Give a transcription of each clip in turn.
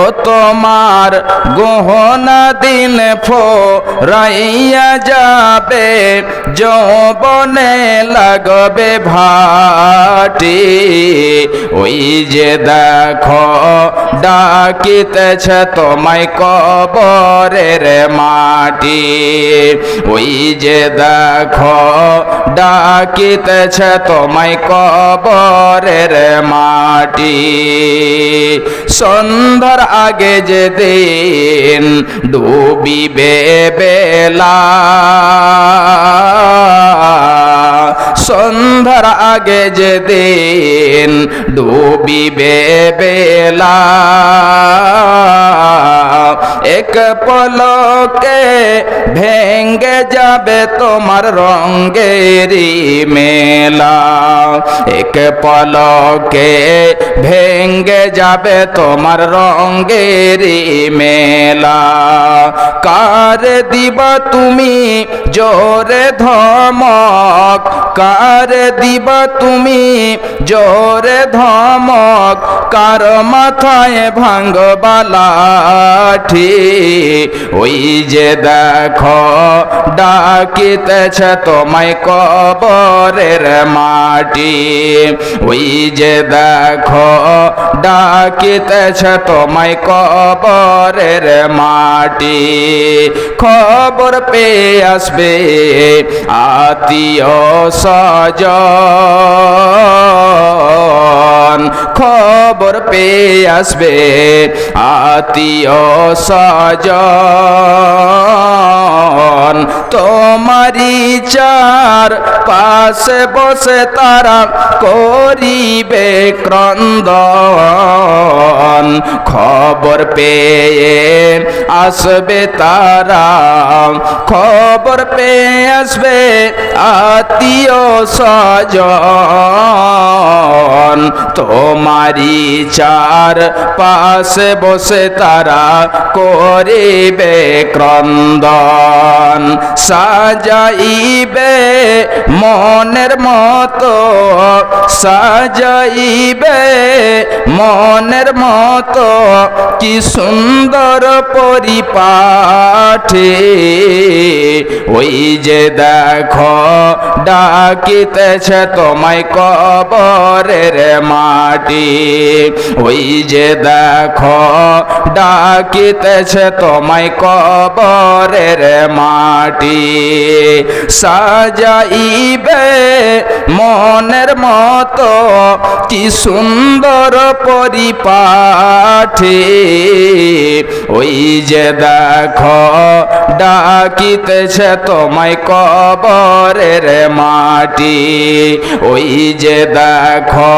ও তোমার গহনা দিন ফোরাইয়া যাবে, যৌবনে লাগবে ভাটি। ওই যে দেখো ডাকিতেছে তোমায় কবরের মাটি। ওই যে দেখো ডাকিতেছে তোমায় কবরের মাটি। সন্ধ্যার আগে যে দিন ডুবিবে বেলা, সন্ধ্যার আগে যে দিন ডুবিবে বেলা, এক পলকে ভেঙ্গে যাবে তোমার রঙ্গেরি মেলা। এক পলকে ভেঙ্গে যাবে তোমার রঙ্গেরি মেলা। কার দিবা তুমি জোরে ধমক, কার দিবা তুমি জোরে ধমক, কার মাথায় ভাঙবা লাঠি। ওই যে দেখো ডাকিতেছে তোমায় কবরের মাটি। ওই যে দেখো ডাকিতেছে তোমায় কবরের মাটি। খবর পেয়ে আসবে আত্মীয় স্বজন, খবর পেয়ে আসবে আত্মীয় স্বজন। তোমারি চার পাশে বসে তারা করিবে ক্রন্দন। খবর পেয়ে আসবে তারা, খবর পেয়ে আসবে আত্মীয় স্বজন। তোমারি চার পাশে বসে তারা করিবে ক্রন্দন। সাজাইবে মনের মতো, সাজাইবে মনের মতো কি সুন্দর পরিপাঠে। ওই যে দেখো ডাকিতেছে তোমায় কবরের মাটি। ওই যে দেখো ডাকিতেছে তোমায় কবরের মাটি। সাজাইবে মনের মতো কি সুন্দর পরিপাঠে। ওই যে দেখো ডাকিতেছে তোমায় কবরের মাটি। ওই যে দেখো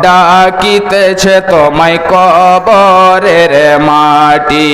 ডাকিতেছে তোমায় কবরের মাটি।